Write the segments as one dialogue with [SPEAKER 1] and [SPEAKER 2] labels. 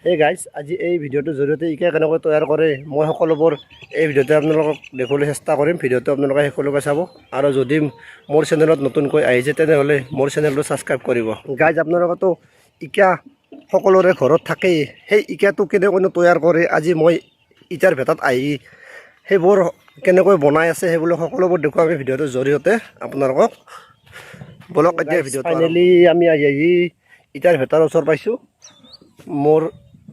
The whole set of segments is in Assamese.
[SPEAKER 1] হে গাইজ, আজি এই ভিডিঅ'টোৰ জৰিয়তে ইকা কেনেকৈ তৈয়াৰ কৰে মই সকলোবোৰ এই ভিডিঅ'তে আপোনালোকক দেখুৱাবলৈ চেষ্টা কৰিম। ভিডিঅ'টো আপোনালোকে শেষলৈকে চাব আৰু যদি মোৰ চেনেলত নতুনকৈ আহিছে তেনেহ'লে মোৰ চেনেলটো ছাবস্ক্ৰাইব কৰিব। গাইজ, আপোনালোকেতো ইকা সকলোৰে ঘৰত থাকেই, সেই ইকাটো কেনেকৈনো তৈয়াৰ কৰে আজি মই ইটাৰ ভেটাত আহি সেইবোৰ কেনেকৈ বনাই আছে সেইবোৰ সকলোবোৰ দেখুৱাম এই ভিডিঅ'টোৰ জৰিয়তে আপোনালোকক। বলক এতিয়া ভিডিঅ'টো ফাইনেলি আমি আহি ইটাৰ ভেটাৰ ওচৰ পাইছোঁ। মোৰ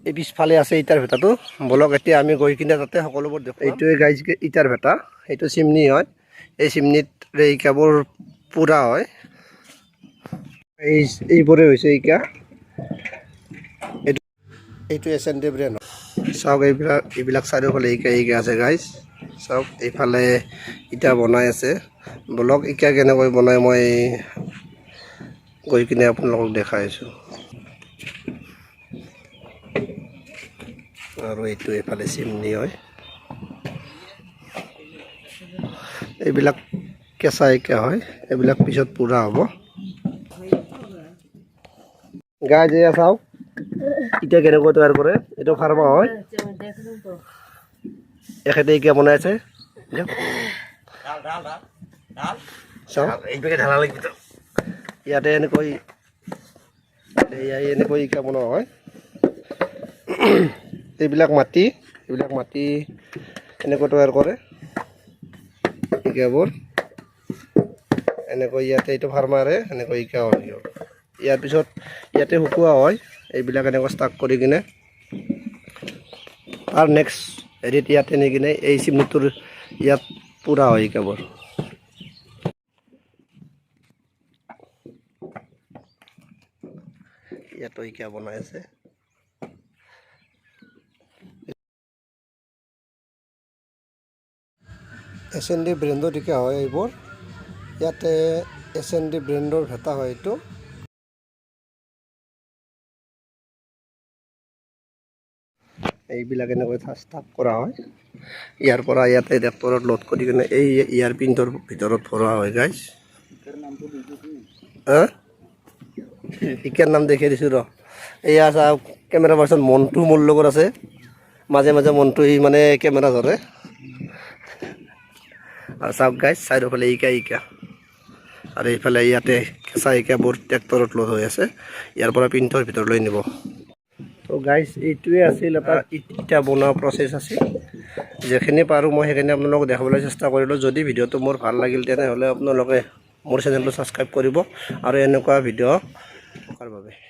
[SPEAKER 1] এই পিছফালে আছে ইটাৰ ভেটাটো। বলক এতিয়া আমি গৈ কিনে তাতে সকলোবোৰ দেখোঁ। এইটোৱে গাইজ ইটাৰ ভেটা, এইটো চিমনি হয়। এই চিমনিত ইকাবোৰ পুৰা হয়। এইবোৰে হৈছে ইকা। এইটো SND ব্ৰেণ্ড। চাওক এইবিলাক চাৰিওফালে ইকা আছে গাইজ। চাওক এইফালে ইটা বনাই আছে। বলক ইকা কেনেকৈ বনাই মই গৈ কিনে আপোনালোকক দেখাই আছোঁ। আৰু এইটো এইফালে চিমনি হয়। এইবিলাক কেঁচা ইকা হয়, এইবিলাক পিছত পুৰা হ'ব। গাইজ এয়া চাওক ইটা কেনেকৈ তৈয়াৰ কৰে। এইটো ফাৰ্মা হয়, এখেতে ইকা বনাই আছে। ইয়াতে এনেকৈ ইকা বনোৱা হয়। এইবিলাক মাটি এনেকৈ তৈয়াৰ কৰে ইকাবোৰ। এনেকৈ ইয়াতে এইটো ফাৰ্মাৰে এনেকৈ ইকা হয়। ইয়াৰ পিছত ইয়াতে শুকোৱা হয় এইবিলাক এনেকৈ ষ্টাক কৰি কিনে। তাৰ নেক্সট হেৰিত ইয়াতে নি কিনে এই চিমনিটোৰ ইয়াত পুৰা হয় ইকাবোৰ। ইয়াতো ইকা বনাই আছে। SND ব্ৰেণ্ডৰ ইকা হয় এইবোৰ। ইয়াতে SND ব্ৰেণ্ডৰ ভেটা হয় এইটো। এইবিলাক এনেকৈ ষ্টাফ কৰা হয়। ইয়াৰ পৰা ইয়াতে ট্ৰেক্টৰত লোড কৰি কিনে এই ইয়াৰ পিনটোৰ ভিতৰত ভৰোৱা হয় গাইজ। ইকাৰ নাম দেখাই দিছোঁ ৰ। এয়া চাওক কেমেৰা পাৰ্চন মনটো মোৰ লগত আছে। মাজে মাজে মনটো সি মানে কেমেৰা ধৰে। আৰু চাওক গাইজ চাৰিওফালে ইকা আৰু এইফালে ইয়াতে কেঁচা ইকাবোৰ ট্ৰেক্টৰত লোড হৈ আছে। ইয়াৰ পৰা পিনটোৰ ভিতৰলৈ নিব। তো গাইজ এইটোৱে আছিল এটা ইটা বনোৱা প্ৰচেছ আছিল। যেখিনি পাৰোঁ মই সেইখিনি আপোনালোকক দেখাবলৈ চেষ্টা কৰিলোঁ। যদি ভিডিঅ'টো মোৰ ভাল লাগিল তেনেহ'লে আপোনালোকে মোৰ চেনেলটো ছাবস্ক্ৰাইব কৰিব আৰু এনেকুৱা ভিডিঅ' থকাৰ বাবে।